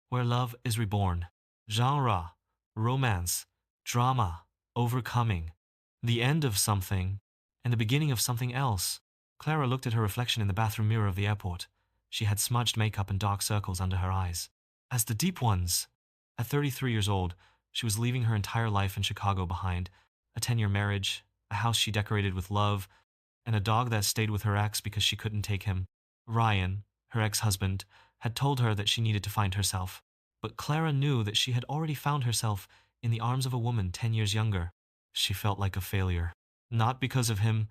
where love is reborn. Genre, romance, drama, overcoming. The end of something, and the beginning of something else. Clara looked at her reflection in the bathroom mirror of the airport. She had smudged makeup and dark circles under her eyes, as the deep ones. At 33 years old, she was leaving her entire life in Chicago behind, a 10-year marriage, a house she decorated with love, and a dog that stayed with her ex because she couldn't take him. Ryan, her ex-husband, had told her that she needed to find herself. But Clara knew that she had already found herself in the arms of a woman 10 years younger. She felt like a failure. Not because of him,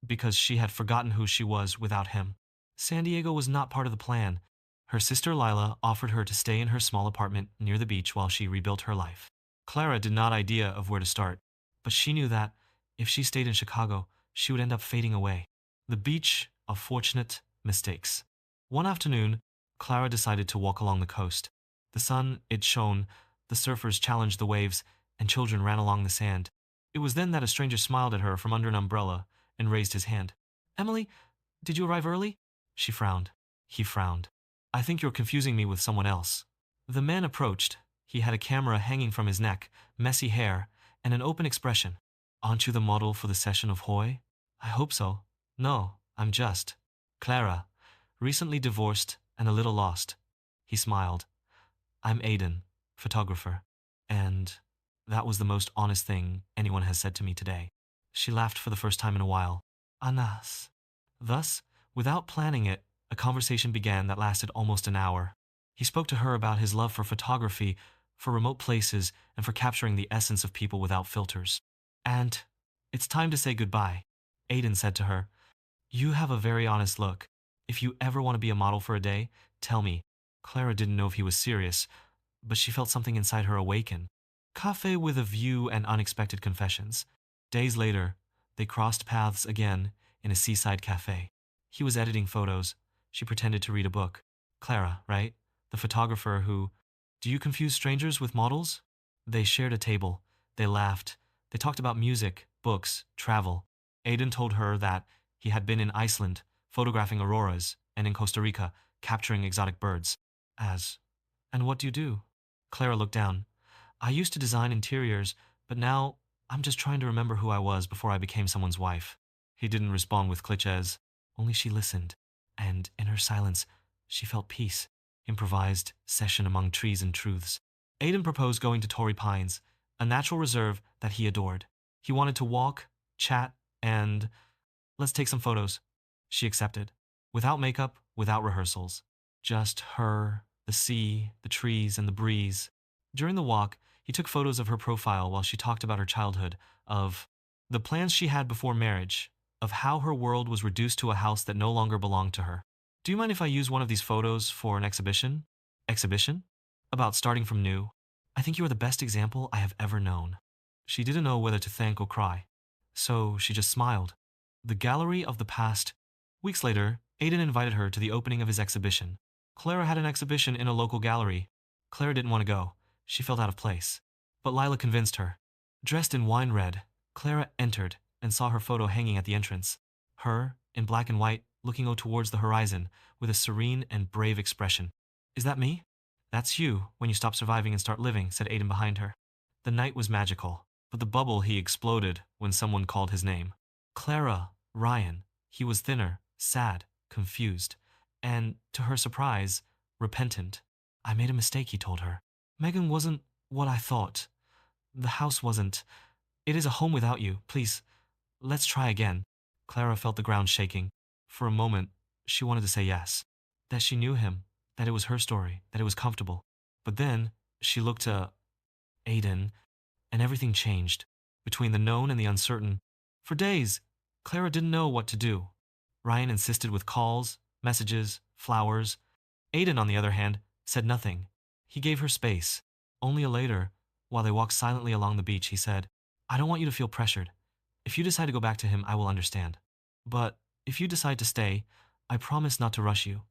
because she had forgotten who she was without him. San Diego was not part of the plan. Her sister Lila offered her to stay in her small apartment near the beach while she rebuilt her life. Clara did not idea of where to start, but she knew that if she stayed in Chicago, she would end up fading away. The beach of fortunate mistakes. One afternoon, Clara decided to walk along the coast. The sun, it shone, the surfers challenged the waves, and children ran along the sand. It was then that a stranger smiled at her from under an umbrella and raised his hand. "Emily, did you arrive early?" She frowned. He frowned. "I think you're confusing me with someone else." The man approached. He had a camera hanging from his neck, messy hair, and an open expression. "Aren't you the model for the session of Hoy?" "I hope so." "No, I'm just Clara, recently divorced and a little lost." He smiled. "I'm Aiden, photographer, and that was the most honest thing anyone has said to me today." She laughed for the first time in a while. "Anas." Thus, without planning it, a conversation began that lasted almost an hour. He spoke to her about his love for photography, for remote places, and for capturing the essence of people without filters. "And it's time to say goodbye," Aiden said to her. "You have a very honest look. If you ever want to be a model for a day, tell me." Clara didn't know if he was serious, but she felt something inside her awaken. Cafe with a view and unexpected confessions. Days later, they crossed paths again in a seaside cafe. He was editing photos. She pretended to read a book. Clara, right? The photographer who... "Do you confuse strangers with models?" They shared a table. They laughed. They talked about music, books, travel. Aiden told her that he had been in Iceland, photographing auroras, and in Costa Rica, capturing exotic birds. "And what do you do?" Clara looked down. "I used to design interiors, but now I'm just trying to remember who I was before I became someone's wife." He didn't respond with clichés. Only she listened, and in her silence, she felt peace. Improvised session among trees and truths. Aiden proposed going to Torrey Pines, a natural reserve that he adored. He wanted to walk, chat, and "Let's take some photos." She accepted. Without makeup, without rehearsals. Just her, the sea, the trees, and the breeze. During the walk, he took photos of her profile while she talked about her childhood, of the plans she had before marriage, of how her world was reduced to a house that no longer belonged to her. "Do you mind if I use one of these photos for an exhibition?" "Exhibition?" "About starting from new. I think you are the best example I have ever known." She didn't know whether to thank or cry, so she just smiled. The gallery of the past. Weeks later, Aiden invited her to the opening of his exhibition. Clara had an exhibition in a local gallery. Clara didn't want to go. She felt out of place. But Lila convinced her. Dressed in wine red, Clara entered and saw her photo hanging at the entrance. Her, in black and white, looking out towards the horizon with a serene and brave expression. "Is that me?" "That's you, when you stop surviving and start living," said Aiden behind her. The night was magical, but the bubble he exploded when someone called his name. Clara, Ryan. He was thinner, sad, confused, and, to her surprise, repentant. "I made a mistake," he told her. "Megan wasn't what I thought. The house wasn't. It is a home without you. Please, let's try again." Clara felt the ground shaking. For a moment, she wanted to say yes. That she knew him, that it was her story, that it was comfortable. But then, she looked to Aiden, and everything changed. Between the known and the uncertain. For days, Clara didn't know what to do. Ryan insisted with calls, messages, flowers. Aiden, on the other hand, said nothing. He gave her space. Only later, while they walked silently along the beach, he said, "I don't want you to feel pressured. If you decide to go back to him, I will understand. But if you decide to stay, I promise not to rush you.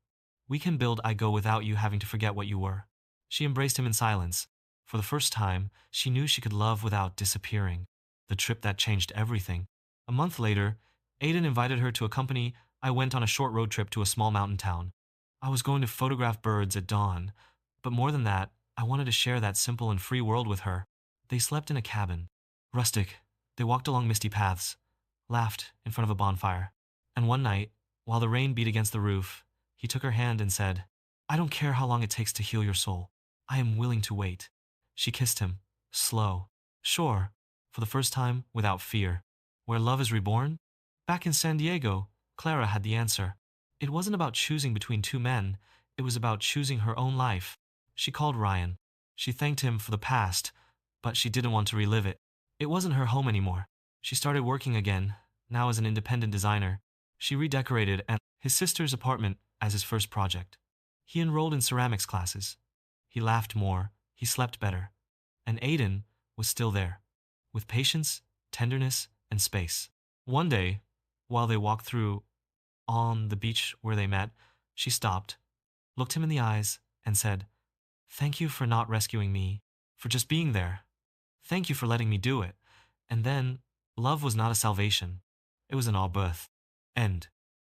We can build I Go without you having to forget what you were." She embraced him in silence. For the first time, she knew she could love without disappearing. The trip that changed everything. A month later, Aiden invited her to accompany. I went on a short road trip to a small mountain town. I was going to photograph birds at dawn, But more than that, I wanted to share that simple and free world with her. They slept in a cabin. Rustic, they walked along misty paths, laughed in front of a bonfire. And one night, while the rain beat against the roof, he took her hand and said, I don't care how long it takes to heal your soul. I am willing to wait. She kissed him, slow, sure, for the first time without fear. Where love is reborn? Back in San Diego, Clara had the answer. It wasn't about choosing between two men, it was about choosing her own life. She called Ryan. She thanked him for the past, but she didn't want to relive it. It wasn't her home anymore. She started working again, now as an independent designer. She redecorated his sister's apartment as his first project. He enrolled in ceramics classes. He laughed more, he slept better. And Aiden was still there, with patience, tenderness, and space. One day, while they walked through on the beach where they met, she stopped, looked him in the eyes, and said, Thank you for not rescuing me, for just being there. Thank you for letting me do it. And then, love was not a salvation. It was an all birth. End.